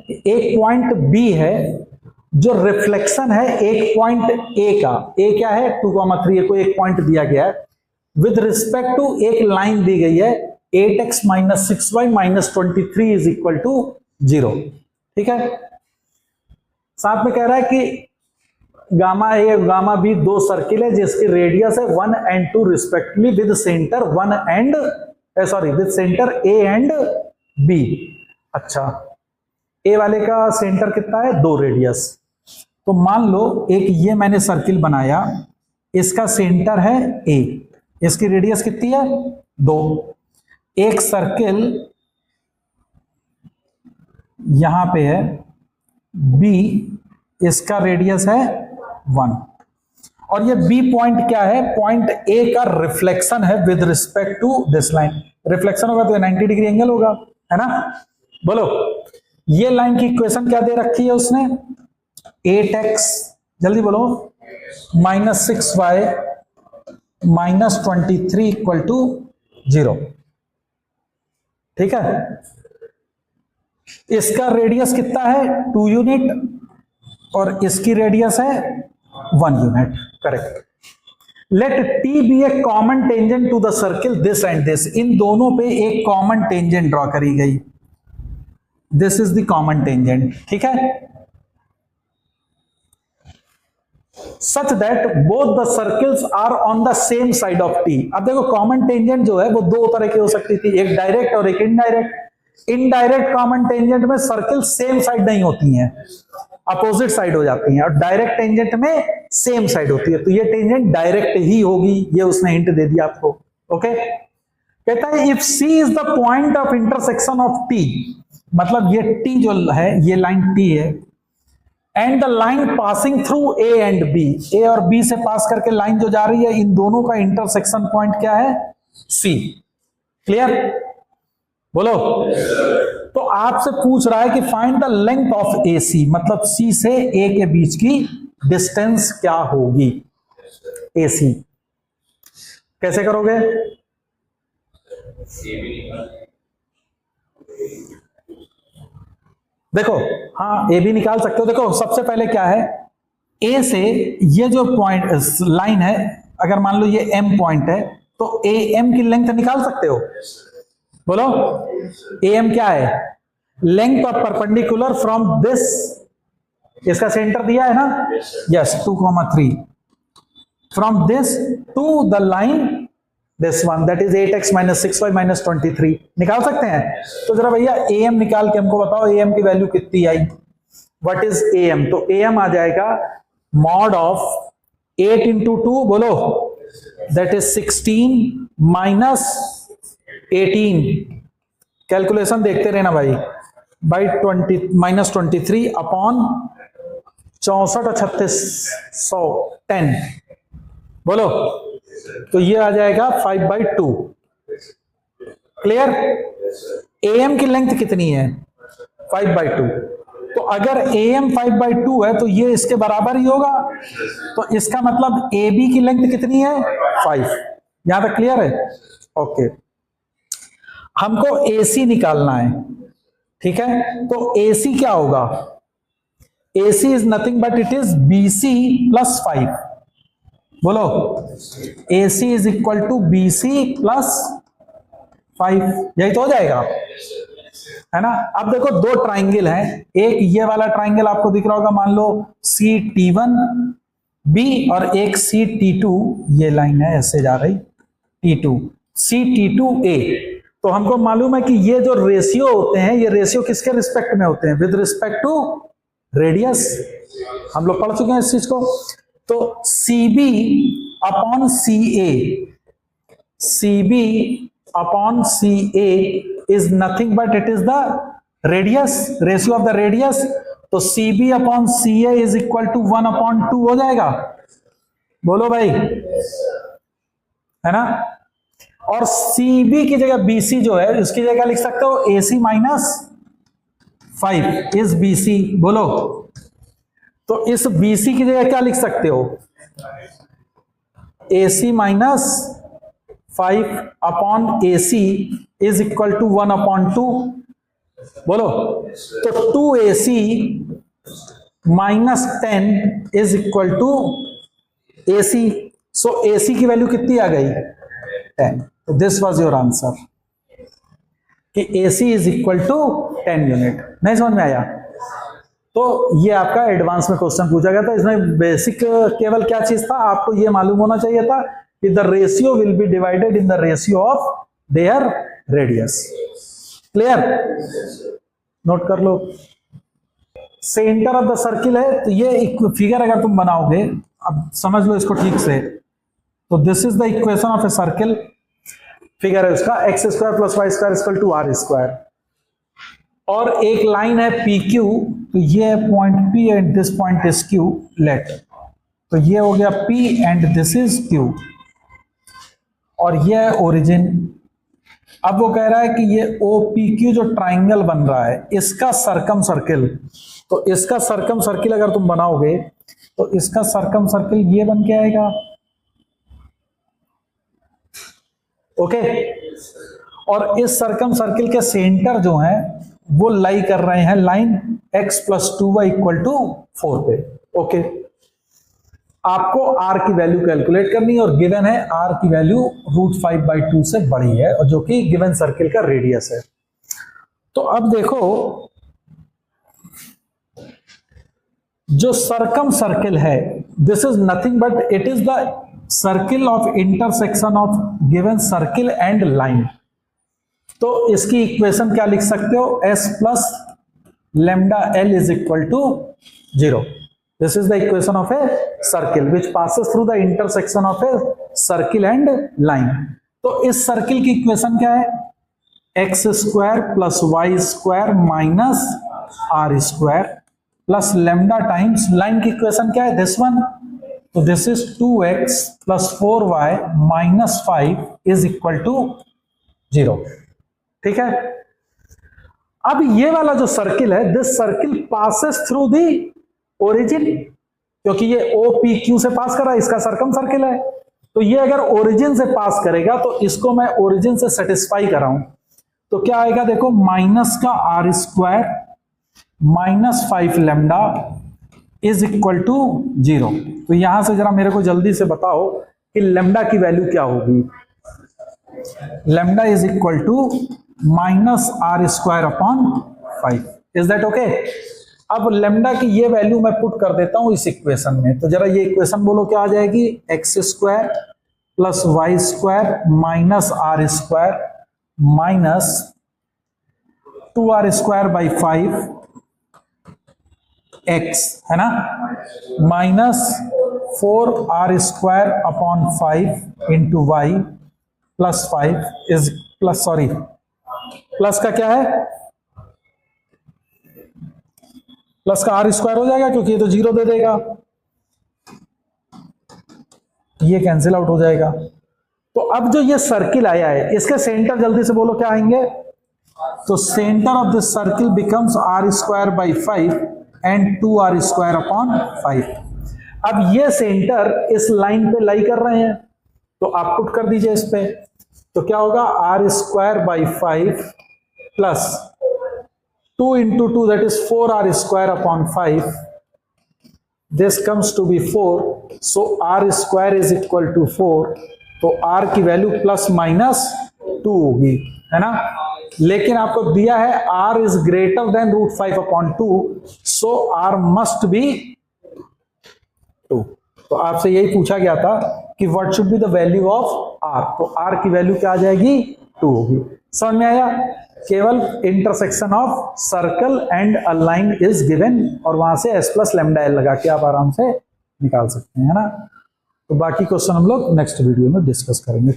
एक point B है जो रिफ्लेक्शन है एक पॉइंट ए का। ए क्या है 2,3 को एक पॉइंट दिया गया है विद रिस्पेक्ट टू एक लाइन दी गई है 8x - 6y - 23 is equal to 0। ठीक है, साथ में कह रहा है कि गामा ए गामा बी दो सर्किल है जिसकी रेडियस है 1 and 2 respectively with centre 1 and with centre A and B. अच्छा, ए वाले का सेंटर कितना है 2 रेडियस। तो मान लो एक ये मैंने सर्किल बनाया, इसका सेंटर है ए, इसकी रेडियस कितनी है 2। एक सर्किल यहां पे है बी, इसका रेडियस है 1 और ये बी पॉइंट क्या है, पॉइंट ए का रिफ्लेक्शन है with respect to this line. Reflection होगा तो 90 डिग्री एंगल होगा, है ना। बोलो ये लाइन की इक्वेशन क्या दे रखी है उसने, 8x जल्दी बोलो -6y - 23 इक्वल टू 0। ठीक है, इसका रेडियस कितना है 2 यूनिट और इसकी रेडियस है 1 unit. Correct. Let T be a common tangent to the circle this and this. इन दोनों पे एक कॉमन टेंजेंट ड्रॉ करी गई, this is the common tangent. ठीक है, such that both the circles are on the same side of T. अब देखो कॉमन टेंजेंट जो है वो दो तरह की हो सकती थी, एक डायरेक्ट और एक इनडायरेक्ट। इनडायरेक्ट कॉमन टेंजेंट में सर्किल सेम साइड नहीं होती हैं, अपोजिट साइड हो जाती हैं, और डायरेक्ट टेंजेंट में सेम साइड होती है। तो ये टेंजेंट डायरेक्ट ही होगी, ये उसने हिंट दे दिया आपको। ओके, कहता है if C is the point of intersection of T, मतलब ये टी जो है ये लाइन टी है, and the line passing through A and B, A और बी से पास करके लाइन जो जा रही है, इन दोनों का इंटरसेक्शन पॉइंट क्या है सी। क्लियर, बोलो। तो आपसे पूछ रहा है कि फाइंड द लेंथ ऑफ ए सी, मतलब सी से ए के बीच की डिस्टेंस क्या होगी ए सी। कैसे करोगे, देखो हाँ ए भी निकाल सकते हो। देखो सबसे पहले क्या है, ए से ये जो पॉइंट लाइन है, अगर मान लो ये एम पॉइंट है तो ए एम की लेंथ निकाल सकते हो। बोलो ए एम क्या है, length of perpendicular from this, इसका सेंटर दिया है ना, yes 2,3 from this to the line this one, that is 8x - 6y - 23। निकाल सकते हैं। तो जरा भैया ए एम निकाल के हमको बताओ ए एम की वैल्यू कितनी आई। व्हाट इज ए एम, तो ए एम आ जाएगा मॉड ऑफ 8 × 2, बोलो दैट इज 16 - 18। कैलकुलेशन देखते रहना भाई, बाई 20 - 23 अपॉन 64 और 36 110, बोलो तो ये आ जाएगा 5/2। क्लियर, ए एम की लेंथ कितनी है 5/2, तो अगर ए एम 5/2 है तो ये इसके बराबर ही होगा, तो इसका मतलब ए बी की लेंथ कितनी है 5। यहां तक क्लियर है। ओके, हमको AC निकालना है। ठीक है, तो AC क्या होगा, AC is nothing but it is BC + 5। बोलो AC is equal to BC + 5, यही तो हो जाएगा, है ना। अब देखो दो ट्राइंगल हैं, एक ये वाला ट्राइंगल आपको दिख रहा होगा, मान लो CT1B और एक CT2, ये लाइन है ऐसे जा रही T2 CT2A। तो हमको मालूम है कि ये जो रेशियो होते हैं, ये रेशियो किसके रिस्पेक्ट में होते हैं, विद रिस्पेक्ट टू रेडियस। हम लोग पढ़ चुके हैं इस चीज को। तो CB upon CA, CB upon CA is nothing but it is the radius, ratio of the radius. तो CB upon CA is equal to 1/2 हो जाएगा। बोलो भाई, है ना। और CB की जगह BC जो है, उसकी जगह लिख सकते हो AC - 5 इज BC। बोलो, तो इस BC की जगह क्या लिख सकते हो, AC - 5 upon AC is equal to 1/2। बोलो। तो 2AC minus 10 is equal to AC। So AC की वैल्यू कितनी आ गई? 10। तो दिस वाज योर आंसर कि AC is equal to 10 unit. नहीं समझ में आया? तो ये आपका एडवांस में क्वेश्चन पूछा गया था। इसमें बेसिक केवल क्या चीज था, आपको ये मालूम होना चाहिए था कि the ratio will be divided in the ratio of their radius. Clear? Note कर लो। सेंटर ऑफ द सर्किल है, तो ये फिगर अगर तुम बनाओगे, अब समझ लो इसको ठीक से, तो this is the equation of a circle. Figure है उसका x square plus y square equal to r square, और एक लाइन है PQ, तो ये है point P and this point is Q let. तो ये हो गया P and this is Q, और ये है ओरिजिन। अब वो कह रहा है कि ये OPQ जो ट्राइंगल बन रहा है, इसका सरकम सर्किल, तो इसका सरकम सर्किल अगर तुम बनाओगे तो इसका सरकम सर्किल ये बन के आएगा। ओके? और इस सरकम सर्किल के सेंटर जो है वो लाई कर रहे हैं line x plus 2y equal to 4 पे। ओके? आपको r की वैल्यू कैलकुलेट करनी है, और गिवन है r की वैल्यू √5/2 से बड़ी है, और जो कि गिवन सर्किल का रेडियस है। तो अब देखो, जो सरकम सर्किल है, this is nothing but it is the circle of intersection of given circle and line. तो इसकी इक्वेशन क्या लिख सकते हो? s plus lambda l is equal to 0। This is the equation of a circle which passes through the intersection of a circle and line. तो इस circle की equation क्या है? x square plus y square minus r square plus lambda times line की equation क्या है? This one. तो this is 2x plus 4y minus 5 is equal to 0। ठीक है? अब ये वाला जो सर्किल है, this circle passes through the origin, क्योंकि ये OPQ से पास कर रहा है, इसका सरकम सर्किल है। तो ये अगर ओरिजिन से पास करेगा, तो इसको मैं ओरिजिन से सेटिस्फाई कर रहा हूं, तो क्या आएगा? देखो, माइनस का r square minus 5 lambda is equal to 0। तो यहां से जरा मेरे को जल्दी से बताओ कि लैम्डा की वैल्यू क्या होगी? Lambda is equal to minus r square upon 5। Is that okay? अब लैम्डा की ये वैल्यू मैं पुट कर देता हूं इस इक्वेशन में। तो जरा ये इक्वेशन बोलो क्या आ जाएगी? x square plus y square minus r square minus 2r square by 5 x, है ना, minus 4r square upon 5 into y plus 5 is plus, sorry, plus का क्या है? प्लस का आर स्क्वायर हो जाएगा, क्योंकि ये तो 0 दे देगा, ये कैंसिल आउट हो जाएगा। तो अब जो ये सर्किल आया है, इसके सेंटर जल्दी से बोलो क्या आएंगे? तो center of this circle becomes r square by 5 and 2r square upon 5। अब ये सेंटर इस लाइन पे लाई कर रहे हैं, तो आप पुट कर दीजिए इस पे। तो क्या होगा? R square by 5 plus 2 into 2 that is 4r square upon 5, this comes to be 4। So r square is equal to 4। तो r की वैल्यू प्लस माइनस 2 होगी, है ना। लेकिन आपको दिया है r is greater than √5 upon 2, so r must be 2। तो आपसे यही पूछा गया था कि what should be the value of r। तो r की वैल्यू क्या आ जाएगी? 2 होगी। समझ में आया? केवल intersection of circle and a line is given, और वहां से s प्लस लैम्डा l लगा के आप आराम से निकाल सकते हैं, है ना। तो बाकी क्वेश्चन हम लोग नेक्स्ट वीडियो में डिस्कस करेंगे।